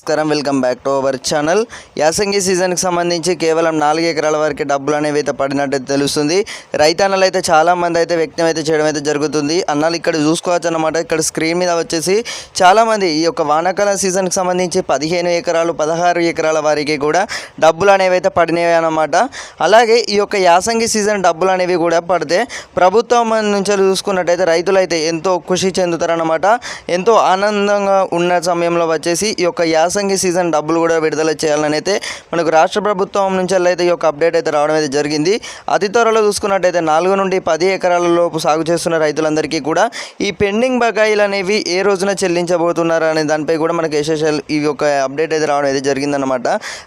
నమస్కారం, welcome back to our channel. యాసంగి సీజన్కి సంబంధించి కేవలం 4 ఎకరాల వరకు డబ్బులు అనేవి అయితే పడినట్టు తెలుస్తుంది. రైతన్నలు అయితే చాలామంది అయితే వ్యక్తం అయితే చేయడం అయితే జరుగుతుంది. అన్నాలు ఇక్కడ చూసుకోవచ్చు అన్నమాట. ఇక్కడ స్క్రీన్ మీద వచ్చేసి చాలామంది ఈ యొక్క వానాకాలం సీజన్కి సంబంధించి 15 ఎకరాలు 16 ఎకరాల వారికి కూడా డబ్బులు అనేవి అయితే పడినాయి అన్నమాట. అలాగే ఈ యొక్క యాసంగి సీజన్ డబ్బులు అనేవి కూడా పడితే ప్రభుత్వం నుంచి చూసుకున్నట్టయితే రైతులు అయితే ఎంతో ఖుషి చెందుతారన్నమాట. ఎంతో ఆనందంగా ఉన్న సమయంలో వచ్చేసి ఈ యొక్క యాసంగి సీజన్ డబ్బులు కూడా విడుదల చేయాలని అయితే మనకు రాష్ట్ర ప్రభుత్వం నుంచి అయితే ఈ యొక్క అప్డేట్ అయితే రావడం అయితే జరిగింది. అతి త్వరలో చూసుకున్నట్టయితే 4 నుండి 10 ఎకరాల లోపు సాగు చేస్తున్న రైతులందరికీ కూడా ఈ పెండింగ్ బకాయిలు అనేవి ఏ రోజున చెల్లించబోతున్నారు అనే దానిపై కూడా మనకు ఎస్ఎస్ఎల్ ఈ యొక్క అప్డేట్ అయితే రావడం అయితే జరిగిందన్నమాట.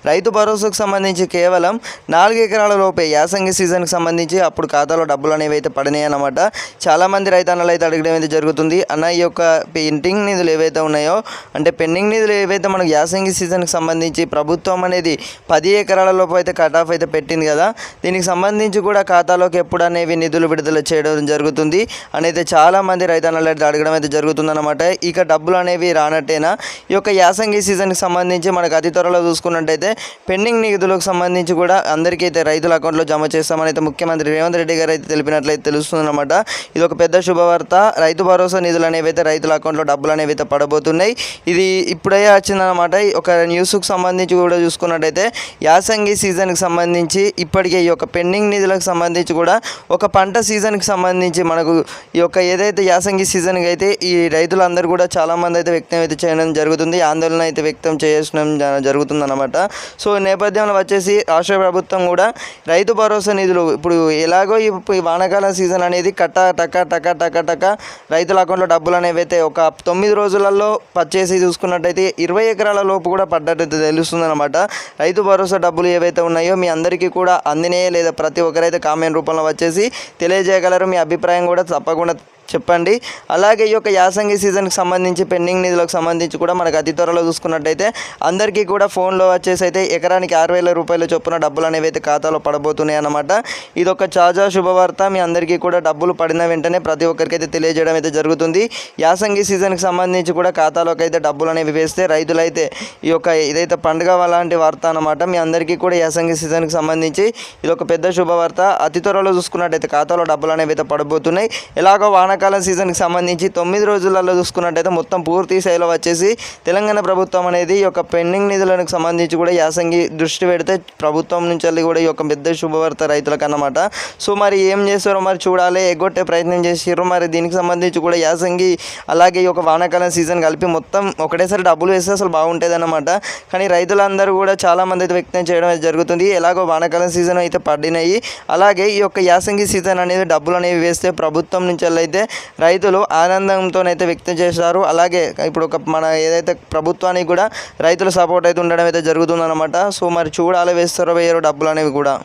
రైతు భరోసాకు సంబంధించి కేవలం 4 ఎకరాల లోపే యాసంగి సీజన్కి సంబంధించి అప్పుడు ఖాతాలో డబ్బులు అనేవి అయితే పడినాయి అన్నమాట. చాలామంది రైతన్నలు అయితే అడగడం అయితే జరుగుతుంది. అన్న ఈ యొక్క పెండింగ్ నిధులు ఏవైతే ఉన్నాయో అంటే పెండింగ్ నిధులు ఏవైతే మనకు యాసంగి సీజన్కి సంబంధించి ప్రభుత్వం అనేది 10 ఎకరాల లోపు అయితే కట్ ఆఫ్ అయితే పెట్టింది కదా, దీనికి సంబంధించి కూడా ఖాతాలోకి ఎప్పుడు అనేవి నిధులు విడుదల చేయడం జరుగుతుంది అనేది చాలామంది రైతన్నలు అయితే అడగడం అయితే జరుగుతుందన్నమాట. ఇక డబ్బులు అనేవి రానట్టేనా ఈ యొక్క యాసంగి సీజన్కి సంబంధించి మనకు అతి త్వరలో చూసుకున్నట్టయితే పెండింగ్ నిధులకు సంబంధించి కూడా అందరికీ అయితే రైతుల అకౌంట్లో జమ చేస్తామని అయితే ముఖ్యమంత్రి రేవంత్ రెడ్డి గారు అయితే తెలిపినట్లయితే తెలుస్తుందన్నమాట. ఇది ఒక పెద్ద శుభవార్త. రైతు భరోసా నిధులు అనేవి అయితే రైతుల అకౌంట్లో డబ్బులు అనేవి అయితే పడబోతున్నాయి. ఇది ఇప్పుడే వచ్చిందన్నమాట. ఒక న్యూస్కు సంబంధించి కూడా చూసుకున్నట్టయితే యాసంగి సీజన్కి సంబంధించి ఇప్పటికే ఈ యొక్క పెండింగ్ నిధులకు సంబంధించి కూడా ఒక పంట సీజన్కి సంబంధించి మనకు ఈ యొక్క ఏదైతే యాసంగి సీజన్కి అయితే ఈ రైతులందరూ కూడా చాలామంది అయితే వ్యక్తం అయితే చేయడం జరుగుతుంది. ఆందోళన అయితే వ్యక్తం చేయడం జరుగుతుందన్నమాట. సో ఈ నేపథ్యంలో వచ్చేసి రాష్ట్ర ప్రభుత్వం కూడా రైతు భరోసా నిధులు ఇప్పుడు ఎలాగో ఈ వానాకాలం సీజన్ అనేది టక రైతుల అకౌంట్లో డబ్బులు అనేవి అయితే ఒక 9 రోజులలో పర్చేసి చూసుకున్నట్టయితే 20 ఎకరాల లోపు కూడా పడ్డట్టు తెలుస్తుందన్నమాట. రైతు భరోసా డబ్బులు ఏవైతే ఉన్నాయో మీ అందరికీ కూడా అందినాయే లేదా ప్రతి ఒక్కరైతే కామెంట్ రూపంలో వచ్చేసి తెలియజేయగలరు. మీ అభిప్రాయం కూడా తప్పకుండా చెప్పండి. అలాగే ఈ యొక్క యాసంగి సీజన్కి సంబంధించి పెండింగ్ నిధులకు సంబంధించి కూడా మనకు అతి త్వరలో చూసుకున్నట్టయితే అందరికీ కూడా ఫోన్లో వచ్చేసి అయితే ఎకరానికి 6,000 రూపాయల చొప్పున డబ్బులు అనేవి అయితే ఖాతాలో పడబోతున్నాయి అన్నమాట. ఇది ఒక తాజా శుభవార్త. మీ అందరికీ కూడా డబ్బులు పడిన వెంటనే ప్రతి ఒక్కరికైతే తెలియజేయడం అయితే జరుగుతుంది. యాసంగి సీజన్కి సంబంధించి కూడా ఖాతాలోకి అయితే డబ్బులు అనేవి వేస్తే రైతులైతే ఈ యొక్క ఇదైతే పండుగ లాంటి వార్త అన్నమాట. మీ అందరికీ కూడా యాసంగి సీజన్కి సంబంధించి ఇది ఒక పెద్ద శుభవార్త. అతి త్వరలో చూసుకున్నట్టయితే ఖాతాలో డబ్బులు అనేవి అయితే పడబోతున్నాయి. ఎలాగో వానాకాలం సీజన్కి సంబంధించి 9 రోజులలో చూసుకున్నట్టయితే మొత్తం పూర్తి స్థాయిలో వచ్చేసి తెలంగాణ ప్రభుత్వం అనేది ఈ యొక్క పెండింగ్ నిధులకు సంబంధించి కూడా యాసంగి దృష్టి పెడితే ప్రభుత్వం నుంచి కూడా ఈ యొక్క పెద్ద శుభవార్త రైతులకు అన్నమాట. సో మరి ఏం చేస్తారో మరి చూడాలి. ఎగ్గొట్టే ప్రయత్నం చేసారు. మరి దీనికి సంబంధించి కూడా యాసంగి అలాగే ఈ యొక్క వానాకాలం సీజన్ కలిపి మొత్తం ఒకటేసారి డబ్బులు వేస్తే అసలు బాగుంటుంది అన్నమాట. కానీ రైతులందరూ కూడా చాలామంది అయితే వ్యక్తం చేయడం అయితే జరుగుతుంది. ఎలాగో వానాకాలం సీజన్ అయితే పడినాయి. అలాగే ఈ యొక్క యాసంగి సీజన్ అనేది డబ్బులు అనేవి వేస్తే ప్రభుత్వం నుంచి అయితే రైతులు ఆనందంతోనైతే వ్యక్తం చేశారు. అలాగే ఇప్పుడు మన ఏదైతే ప్రభుత్వానికి కూడా రైతుల సపోర్ట్ అయితే ఉండడం అయితే జరుగుతుందన్నమాట. సో మరి చూడాలి వేస్తారో వేయరో డబ్బులు అనేవి కూడా.